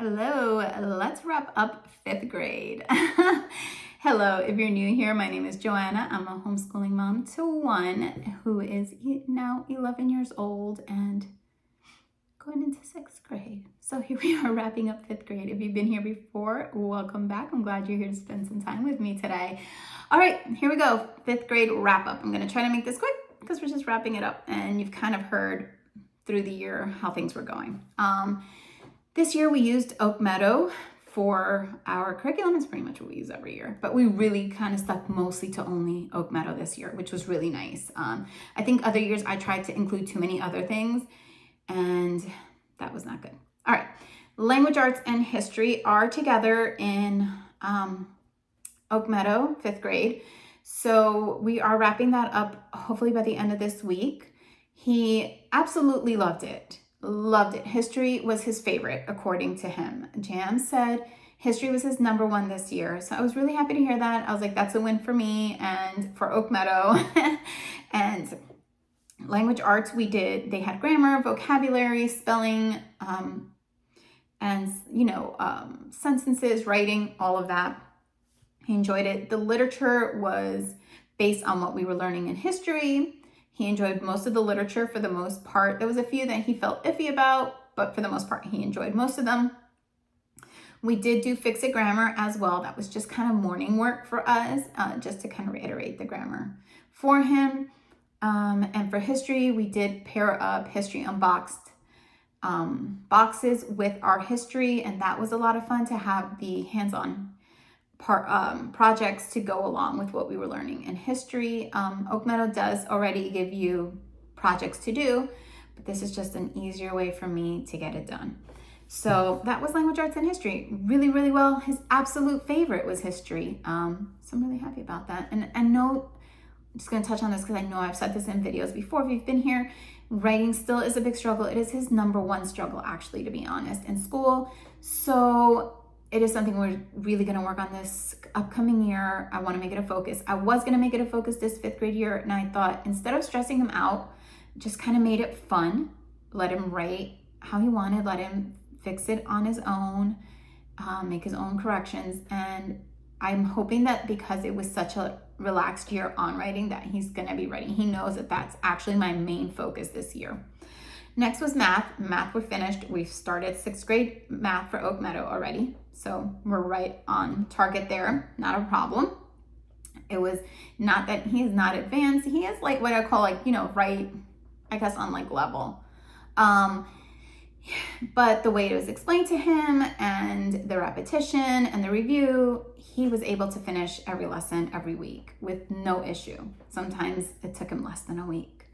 Hello, let's wrap up fifth grade. Hello, if you're new here, my name is Joanna. I'm a homeschooling mom to one who is now 11 years old and going into sixth grade. So here we are wrapping up fifth grade. If you've been here before, welcome back. I'm glad you're here to spend some time with me today. All right, here we go. Fifth grade wrap up. I'm going to try to make this quick because we're just wrapping it up and you've kind of heard through the year how things were going. This year we used Oak Meadow for our curriculum. It's pretty much what we use every year, but we really kind of stuck mostly to only Oak Meadow this year, which was really nice. I think other years I tried to include too many other things and that was not good. All right, language arts and history are together in Oak Meadow, fifth grade. So we are wrapping that up hopefully by the end of this week. He absolutely loved it. Loved it. History was his favorite, according to him. Jam said history was his number one this year. So I was really happy to hear that. I was like, that's a win for me and for Oak Meadow. And language arts, they had grammar, vocabulary, spelling, and, sentences, writing, all of that. He enjoyed it. The literature was based on what we were learning in history. He enjoyed most of the literature for the most part. There was a few that he felt iffy about, but for the most part, he enjoyed most of them. We did do Fix-It Grammar as well. That was just kind of morning work for us, just to kind of reiterate the grammar for him. And for history, we did pair up History Unboxed boxes with our history, and that was a lot of fun to have the hands-on projects to go along with what we were learning in history. Oak Meadow does already give you projects to do, but this is just an easier way for me to get it done. So that was language arts and history. Really, really well. His absolute favorite was history. So I'm really happy about that. And I know, I'm just going to touch on this because I know I've said this in videos before. If you've been here, writing still is a big struggle. It is his number one struggle, actually, to be honest, in school. So it is something we're really going to work on this upcoming year. I want to make it a focus. I was going to make it a focus this fifth grade year, and I thought instead of stressing him out, just kind of made it fun. Let him write how he wanted. Let him fix it on his own, make his own corrections. And I'm hoping that because it was such a relaxed year on writing that he's going to be writing. He knows that that's actually my main focus this year. Next was math. Math we're finished. We've started sixth grade math for Oak Meadow already. So we're right on target there. Not a problem. It was not that he's not advanced. He is like what I call right, I guess on level. But the way it was explained to him and the repetition and the review, he was able to finish every lesson every week with no issue. Sometimes it took him less than a week.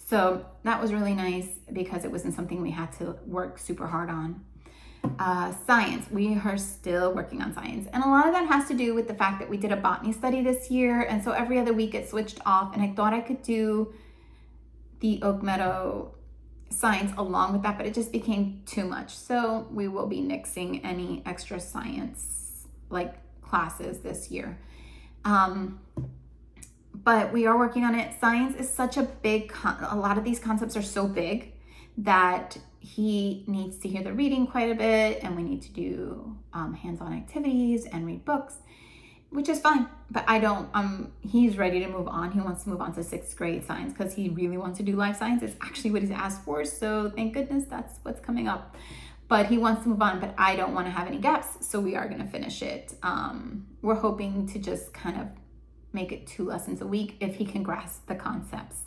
So that was really nice because it wasn't something we had to work super hard on. Science, we are still working on science. And a lot of that has to do with the fact that we did a botany study this year. And so every other week it switched off, and I thought I could do the Oak Meadow science along with that, but it just became too much. So we will be nixing any extra science classes this year. But we are working on it. Science is such a lot of these concepts are so big that he needs to hear the reading quite a bit, and we need to do hands-on activities and read books, which is fine. But he's ready to move on. He wants to move on to sixth grade science because he really wants to do life science. It's actually what he's asked for. So thank goodness that's what's coming up. But he wants to move on, but I don't want to have any gaps. So we are going to finish it. We're hoping to just kind of make it 2 lessons a week if he can grasp the concepts.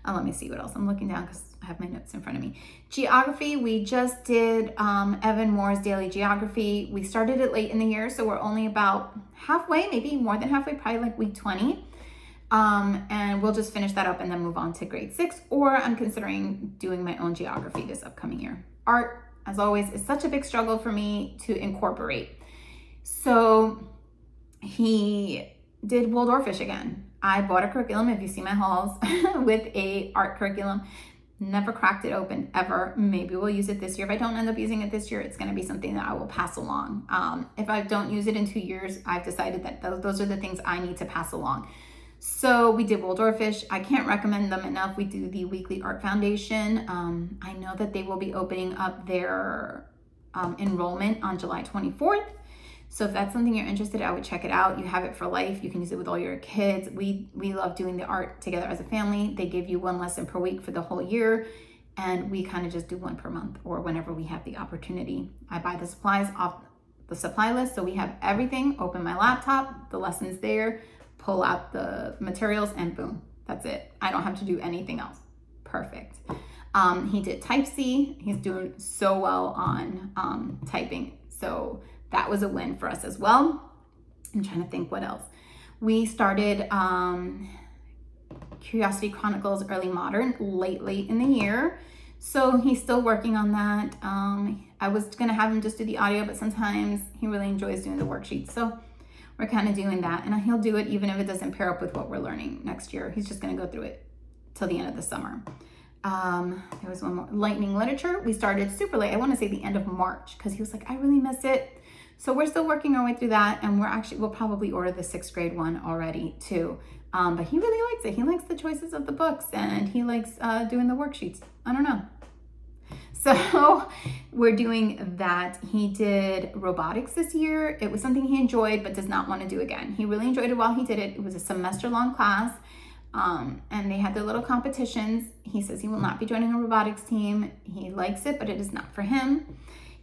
Let me see what else. I'm looking down because I have my notes in front of me. Geography, we just did Evan Moore's Daily Geography. We started it late in the year, so we're only about halfway, maybe more than halfway, probably week 20. And we'll just finish that up and then move on to grade 6, or I'm considering doing my own geography this upcoming year. Art, as always, is such a big struggle for me to incorporate. So he did Waldorfish again. I bought a curriculum, if you see my hauls, with a art curriculum. Never cracked it open ever. Maybe we'll use it this year. If I don't end up using it this year, it's going to be something that I will pass along. If I don't use it in 2 years, I've decided that those are the things I need to pass along. So we did Waldorfish. I can't recommend them enough. We do the weekly art foundation. I know that they will be opening up their enrollment on July 24th. So if that's something you're interested in, I would check it out. You have it for life. You can use it with all your kids. We love doing the art together as a family. They give you one lesson per week for the whole year, and we kind of just do one per month or whenever we have the opportunity. I buy the supplies off the supply list, so we have everything. Open my laptop, the lesson's there, pull out the materials, and boom, that's it. I don't have to do anything else. Perfect. He did Type C. He's doing so well on typing. So that was a win for us as well. I'm trying to think what else. We started Curiosity Chronicles Early Modern late in the year. So he's still working on that. I was gonna have him just do the audio, but sometimes he really enjoys doing the worksheets. So we're kind of doing that, and he'll do it even if it doesn't pair up with what we're learning next year. He's just gonna go through it till the end of the summer. There was one more, Lightning Literature. We started super late. I want to say the end of March, because he was like, I really miss it. So we're still working our way through that, and we'll probably order the 6th grade one already too. But he really likes it. He likes the choices of the books, and he likes doing the worksheets. I don't know. So we're doing that. He did robotics this year. It was something he enjoyed but does not want to do again. He really enjoyed it while he did it. It was a semester-long class, and they had their little competitions. He says he will not be joining a robotics team. He likes it, but it is not for him.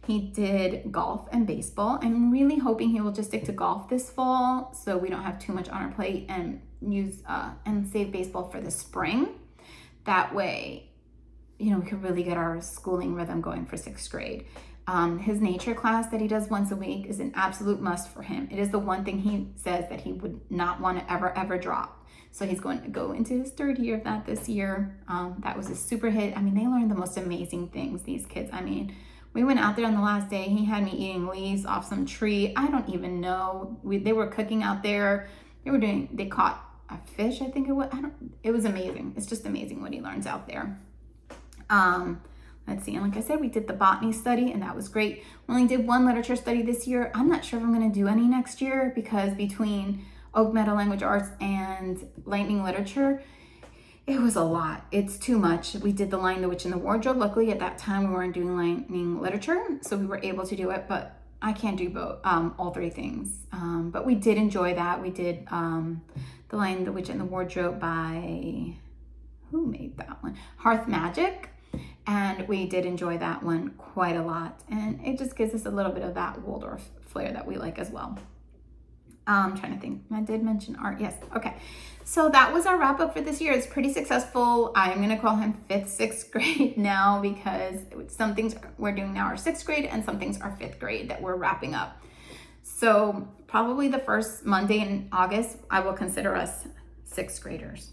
He did golf and baseball. I'm really hoping he will just stick to golf this fall, so we don't have too much on our plate, and use and save baseball for the spring. That way, we can really get our schooling rhythm going for 6th grade. His nature class that he does once a week is an absolute must for him. It is the one thing he says that he would not want to ever drop. So he's going to go into his 3rd year of that this year. That was a super hit. I mean, they learned the most amazing things, these kids. I mean, we went out there on the last day. He had me eating leaves off some tree. I don't even know. They were cooking out there. They caught a fish, I think it was. It was amazing. It's just amazing what he learns out there. Let's see. And like I said, we did the botany study, and that was great. We only did one literature study this year. I'm not sure if I'm going to do any next year, because between Oak Meadow Language Arts and Lightning Literature, it was a lot. It's too much. We did The Lion, the Witch, and the Wardrobe. Luckily, at that time, we weren't doing Lightning Literature, so we were able to do it, but I can't do both, all 3 things. But we did enjoy that. We did The Lion, the Witch, and the Wardrobe by, who made that one? Hearth Magic. And we did enjoy that one quite a lot. And it just gives us a little bit of that Waldorf flair that we like as well. I'm trying to think. I did mention art. Yes. Okay. So that was our wrap up for this year. It's pretty successful. I'm going to call him 5th, 6th grade now, because some things we're doing now are 6th grade and some things are 5th grade that we're wrapping up. So probably the first Monday in August, I will consider us 6th graders.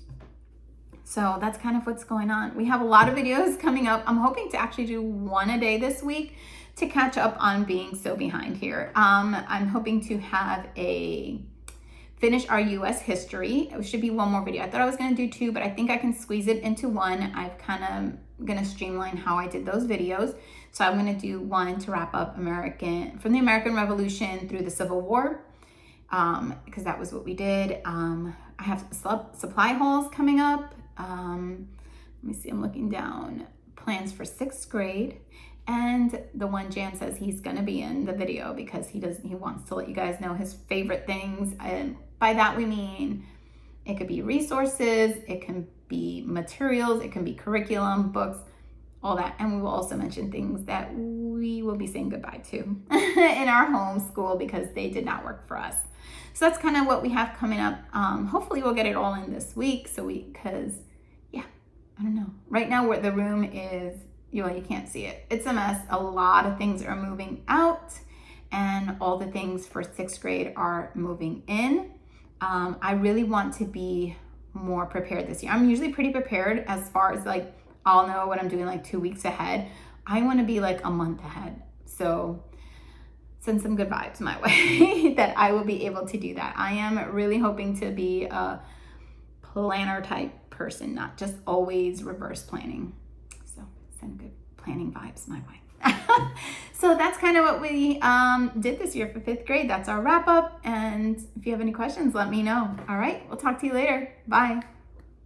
So that's kind of what's going on. We have a lot of videos coming up. I'm hoping to actually do one a day this week to catch up on being so behind here. I'm hoping to finish our US history. It should be one more video. I thought I was gonna do 2, but I think I can squeeze it into one. I've kind of gonna streamline how I did those videos. So I'm gonna do one to wrap up from the American Revolution through the Civil War, because that was what we did. I have supply hauls coming up. Let me see, I'm looking down. Plans for 6th grade. And the one Jan says he's gonna be in the video, because he wants to let you guys know his favorite things. And by that we mean it could be resources, it can be materials, it can be curriculum, books, all that. And we will also mention things that we will be saying goodbye to in our homeschool, because they did not work for us. So that's kind of what we have coming up. Hopefully we'll get it all in this week, because I don't know. Right now where the room is, you can't see it. It's a mess. A lot of things are moving out, and all the things for 6th grade are moving in. I really want to be more prepared this year. I'm usually pretty prepared as far as I'll know what I'm doing 2 weeks ahead. I want to be a month ahead. So send some good vibes my way that I will be able to do that. I am really hoping to be a planner type person, not just always reverse planning. So send good planning vibes my way. So that's kind of what we did this year for 5th grade. That's our wrap up. And if you have any questions, let me know. All right, we'll talk to you later. Bye.